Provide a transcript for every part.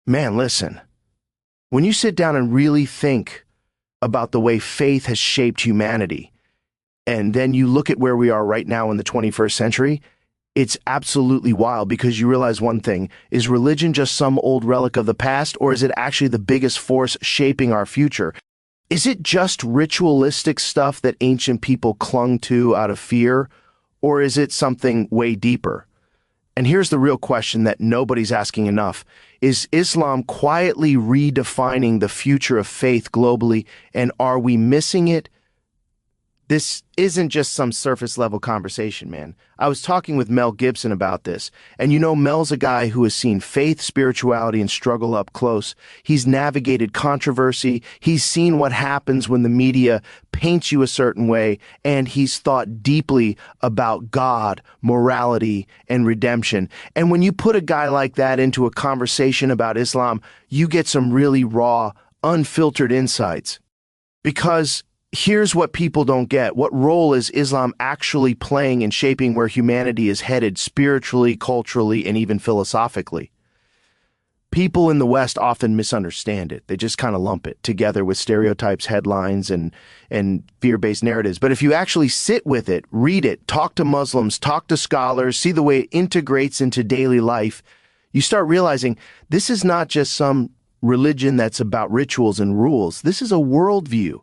Man, listen, when you sit down and really think about the way faith has shaped humanity, and then you look at where we are right now in the 21st century, it's absolutely wild because you realize one thing. Is religion just some old relic of the past, or is it actually the biggest force shaping our future? Is it just ritualistic stuff that ancient people clung to out of fear, or is it something way deeper? And here's the real question that nobody's asking enough. Is Islam quietly redefining the future of faith globally, and are we missing it? This isn't just some surface level conversation, man. I was talking with Mel Gibson about this, and Mel's a guy who has seen faith, spirituality, and struggle up close. He's navigated controversy, he's seen what happens when the media paints you a certain way, and he's thought deeply about God, morality, and redemption. And when you put a guy like that into a conversation about Islam, you get some really raw, unfiltered insights. Because here's what people don't get. What role is Islam actually playing in shaping where humanity is headed spiritually, culturally, and even philosophically? People in the West often misunderstand it. They just kind of lump it together with stereotypes, headlines, and fear-based narratives. But if you actually sit with it, read it, talk to Muslims, talk to scholars, see the way it integrates into daily life, you start realizing this is not just some religion that's about rituals and rules. This is a worldview.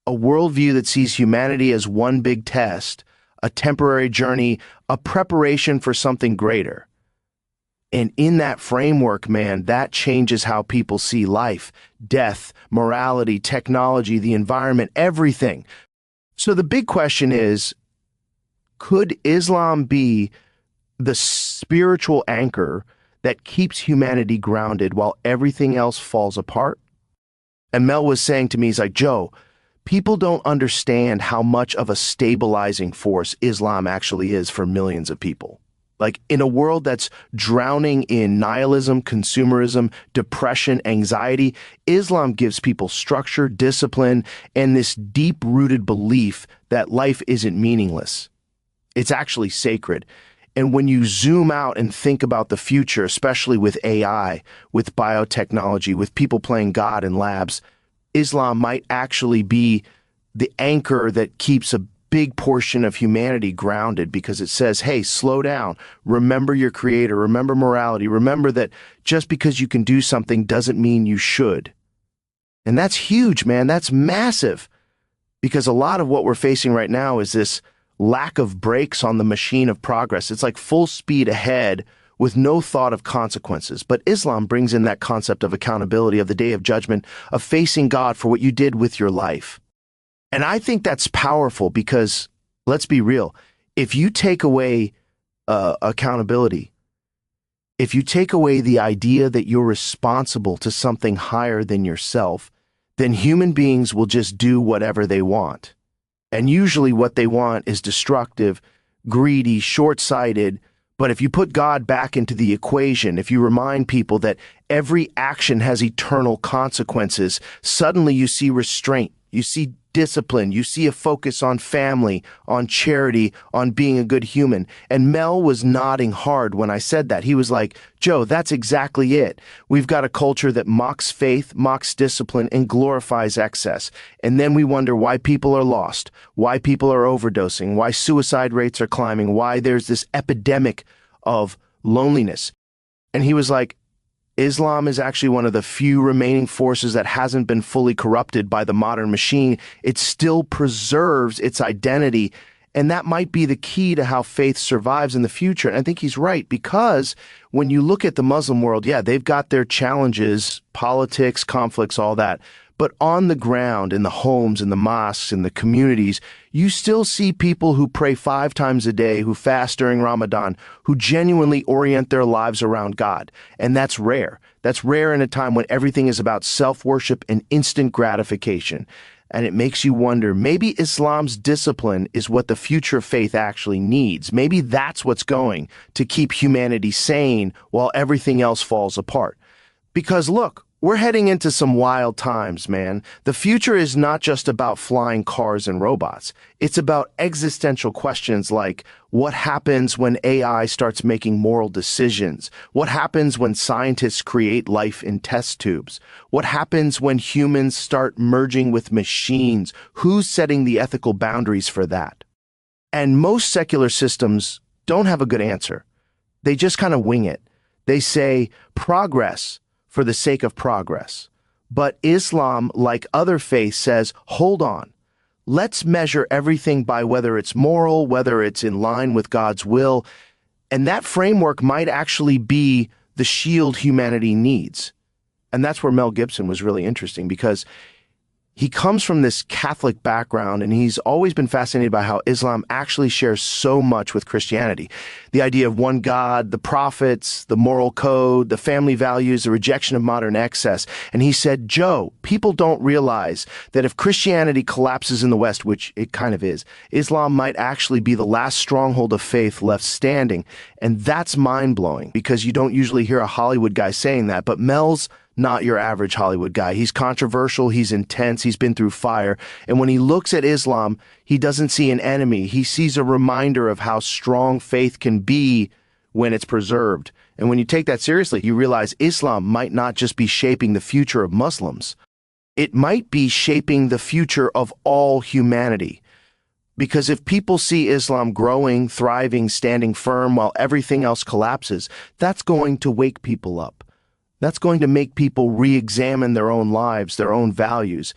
A worldview that sees humanity as one big test, a temporary journey, a preparation for something greater. And in that framework, man, that changes how people see life, death, morality, technology, the environment, everything. So the big question is, could Islam be the spiritual anchor that keeps humanity grounded while everything else falls apart? And Mel was saying to me, he's like, Joe, people don't understand how much of a stabilizing force Islam actually is for millions of people. Like, in a world that's drowning in nihilism, consumerism, depression, anxiety, Islam gives people structure, discipline, and this deep-rooted belief that life isn't meaningless. It's actually sacred. And when you zoom out and think about the future, especially with AI, with biotechnology, with people playing God in labs, Islam might actually be the anchor that keeps a big portion of humanity grounded, because it says, hey, slow down, remember your creator, remember morality, remember that just because you can do something doesn't mean you should. And that's huge, man. That's massive, because a lot of what we're facing right now is this lack of brakes on the machine of progress. It's like full speed ahead with no thought of consequences. But Islam brings in that concept of accountability, of the day of judgment, of facing God for what you did with your life. And I think that's powerful because, let's be real, if you take away accountability, if you take away the idea that you're responsible to something higher than yourself, then human beings will just do whatever they want. And usually what they want is destructive, greedy, short-sighted. But if you put God back into the equation, if you remind people that every action has eternal consequences, suddenly you see restraint, you see discipline, you see a focus on family, on charity, on being a good human. And Mel was nodding hard when I said that. He was like, Joe, that's exactly it. We've got a culture that mocks faith, mocks discipline, and glorifies excess. And then we wonder why people are lost, why people are overdosing, why suicide rates are climbing, why there's this epidemic of loneliness. And he was like, Islam is actually one of the few remaining forces that hasn't been fully corrupted by the modern machine. It still preserves its identity, and that might be the key to how faith survives in the future. And I think he's right, because when you look at the Muslim world, yeah, they've got their challenges, politics, conflicts, all that. But on the ground, in the homes, in the mosques, in the communities, you still see people who pray 5 times a day, who fast during Ramadan, who genuinely orient their lives around God. And that's rare. That's rare in a time when everything is about self-worship and instant gratification. And it makes you wonder, maybe Islam's discipline is what the future faith actually needs. Maybe that's what's going to keep humanity sane while everything else falls apart. Because look, We're heading into some wild times, man. The future is not just about flying cars and robots. It's about existential questions like what happens when AI starts making moral decisions? What happens when scientists create life in test tubes? What happens when humans start merging with machines? Who's setting the ethical boundaries for that? And most secular systems don't have a good answer. They just kind of wing it. They say progress for the sake of progress. But Islam, like other faiths, says, hold on. Let's measure everything by whether it's moral, whether it's in line with God's will. And that framework might actually be the shield humanity needs. And that's where Mel Gibson was really interesting, because he comes from this Catholic background, and he's always been fascinated by how Islam actually shares so much with Christianity. The idea of one God, the prophets, the moral code, the family values, the rejection of modern excess. And he said, Joe, people don't realize that if Christianity collapses in the West, which it kind of is, Islam might actually be the last stronghold of faith left standing. And that's mind-blowing, because you don't usually hear a Hollywood guy saying that, but Mel's not your average Hollywood guy. He's controversial, he's intense, he's been through fire. And when he looks at Islam, he doesn't see an enemy. He sees a reminder of how strong faith can be when it's preserved. And when you take that seriously, you realize Islam might not just be shaping the future of Muslims. It might be shaping the future of all humanity. Because if people see Islam growing, thriving, standing firm while everything else collapses, that's going to wake people up. That's going to make people re-examine their own lives, their own values.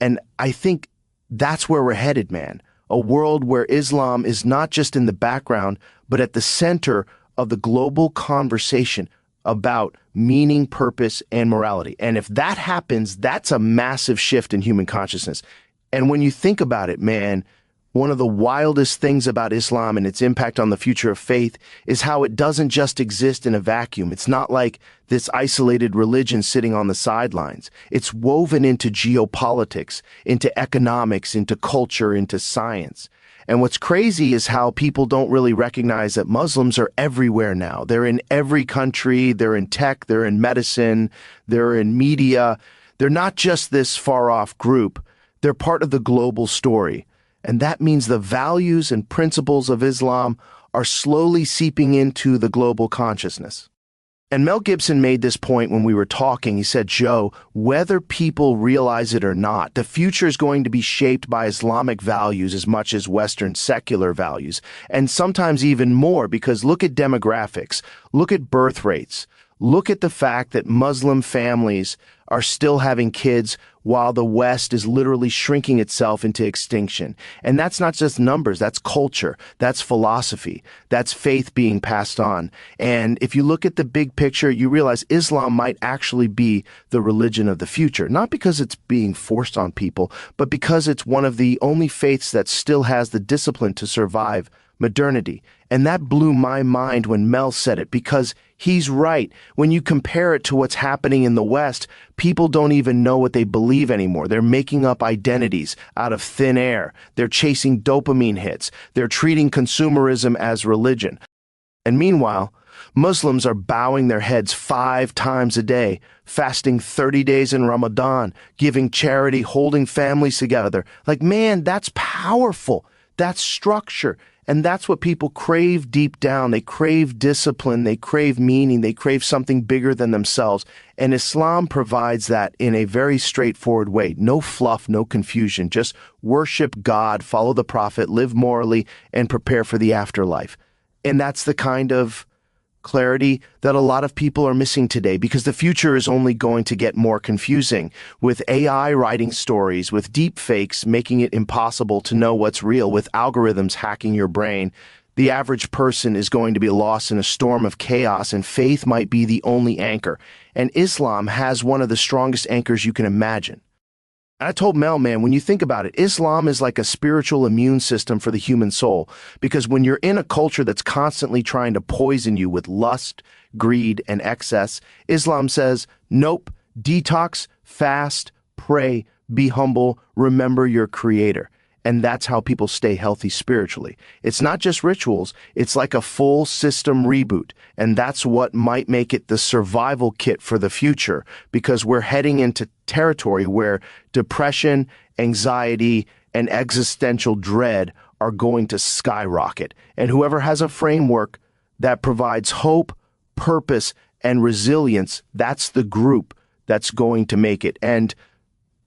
And I think that's where we're headed, man. A world where Islam is not just in the background, but at the center of the global conversation about meaning, purpose, and morality. And if that happens, that's a massive shift in human consciousness. And when you think about it, man, one of the wildest things about Islam and its impact on the future of faith is how it doesn't just exist in a vacuum. It's not like this isolated religion sitting on the sidelines. It's woven into geopolitics, into economics, into culture, into science. And what's crazy is how people don't really recognize that Muslims are everywhere now. They're in every country, they're in tech, they're in medicine, they're in media. They're not just this far-off group. They're part of the global story. And that means the values and principles of Islam are slowly seeping into the global consciousness. And Mel Gibson made this point when we were talking. He said, Joe, whether people realize it or not, the future is going to be shaped by Islamic values as much as Western secular values, and sometimes even more, because look at demographics, look at birth rates, look at the fact that Muslim families are still having kids while the West is literally shrinking itself into extinction. And that's not just numbers, that's culture, that's philosophy, that's faith being passed on. And if you look at the big picture, you realize Islam might actually be the religion of the future, not because it's being forced on people, but because it's one of the only faiths that still has the discipline to survive modernity. And that blew my mind when Mel said it, because he's right. When you compare it to what's happening in the West, people don't even know what they believe anymore. They're making up identities out of thin air. They're chasing dopamine hits. They're treating consumerism as religion. And meanwhile, Muslims are bowing their heads 5 times a day, fasting 30 days in Ramadan, giving charity, holding families together. Like, man, that's powerful. That's structure. And that's what people crave deep down. They crave discipline, they crave meaning, they crave something bigger than themselves. And Islam provides that in a very straightforward way. No fluff, no confusion. Just worship God, follow the Prophet, live morally, and prepare for the afterlife. And that's the kind of clarity that a lot of people are missing today, because the future is only going to get more confusing, with AI writing stories, with deep fakes making it impossible to know what's real, with algorithms hacking your brain. The average person is going to be lost in a storm of chaos, and faith might be the only anchor. And Islam has one of the strongest anchors you can imagine. I told Mel, man, when you think about it, Islam is like a spiritual immune system for the human soul, because when you're in a culture that's constantly trying to poison you with lust, greed, and excess, Islam says, nope, detox, fast, pray, be humble, remember your creator. And that's how people stay healthy spiritually. It's not just rituals, it's like a full system reboot. And that's what might make it the survival kit for the future, because we're heading into territory where depression, anxiety, and existential dread are going to skyrocket. And whoever has a framework that provides hope, purpose, and resilience, that's the group that's going to make it. And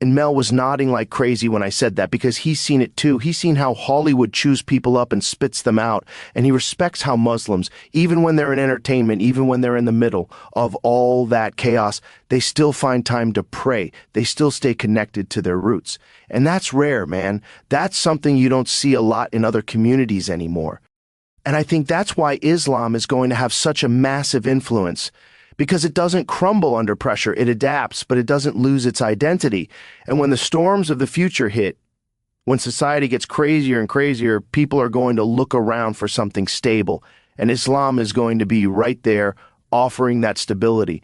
Mel was nodding like crazy when I said that, because he's seen it too. He's seen how Hollywood chews people up and spits them out. And he respects how Muslims, even when they're in entertainment, even when they're in the middle of all that chaos, they still find time to pray. They still stay connected to their roots. And that's rare, man. That's something you don't see a lot in other communities anymore. And I think that's why Islam is going to have such a massive influence, because it doesn't crumble under pressure. It adapts, but it doesn't lose its identity. And when the storms of the future hit, when society gets crazier and crazier, people are going to look around for something stable. And Islam is going to be right there offering that stability.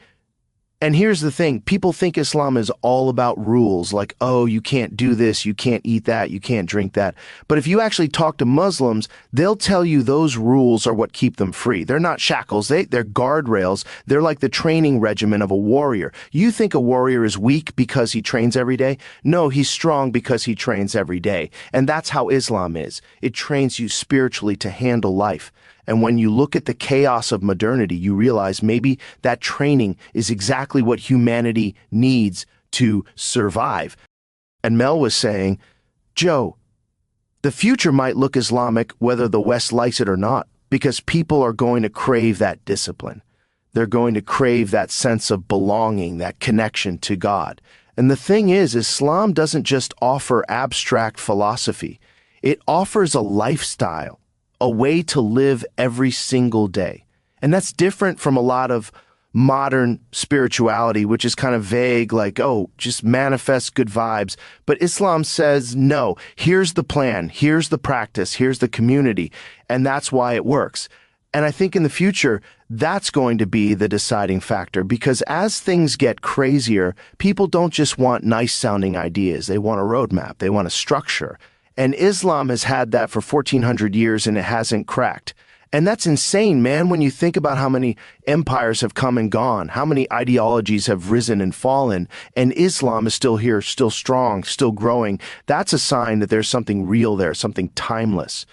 And here's the thing, people think Islam is all about rules, like, oh, you can't do this, you can't eat that, you can't drink that. But if you actually talk to Muslims, they'll tell you those rules are what keep them free. They're not shackles, they're guardrails. They're like the training regimen of a warrior. You think a warrior is weak because he trains every day? No, he's strong because he trains every day. And that's how Islam is. It trains you spiritually to handle life. And when you look at the chaos of modernity, you realize maybe that training is exactly what humanity needs to survive. And Mel was saying, Joe, the future might look Islamic whether the West likes it or not, because people are going to crave that discipline. They're going to crave that sense of belonging, that connection to God. And the thing is, Islam doesn't just offer abstract philosophy. It offers a lifestyle, a way to live every single day. And that's different from a lot of modern spirituality, which is kind of vague, like, oh, just manifest good vibes. But Islam says, no, here's the plan, here's the practice, here's the community, and that's why it works. And I think in the future, that's going to be the deciding factor, because as things get crazier, people don't just want nice-sounding ideas. They want a roadmap, they want a structure. And Islam has had that for 1,400 years, and it hasn't cracked. And that's insane, man, when you think about how many empires have come and gone, how many ideologies have risen and fallen, and Islam is still here, still strong, still growing. That's a sign that there's something real there, something timeless.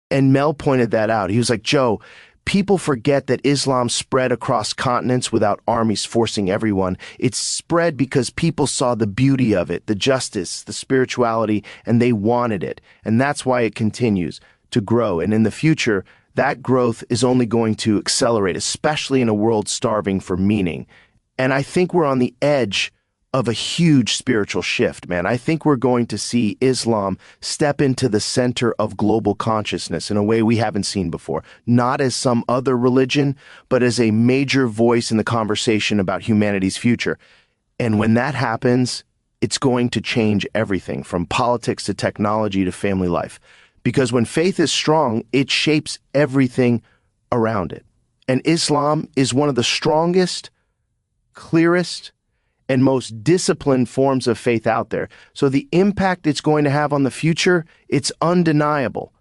And Mel pointed that out. He was like, Joe, people forget that Islam spread across continents without armies forcing everyone. It spread because people saw the beauty of it, the justice, the spirituality, and they wanted it. And that's why it continues to grow. And in the future, that growth is only going to accelerate, especially in a world starving for meaning. And I think we're on the edge of a huge spiritual shift, man. I think we're going to see Islam step into the center of global consciousness in a way we haven't seen before. Not as some other religion, but as a major voice in the conversation about humanity's future. And when that happens, it's going to change everything from politics to technology to family life. Because when faith is strong, it shapes everything around it. And Islam is one of the strongest, clearest, and most disciplined forms of faith out there. So the impact it's going to have on the future, it's undeniable.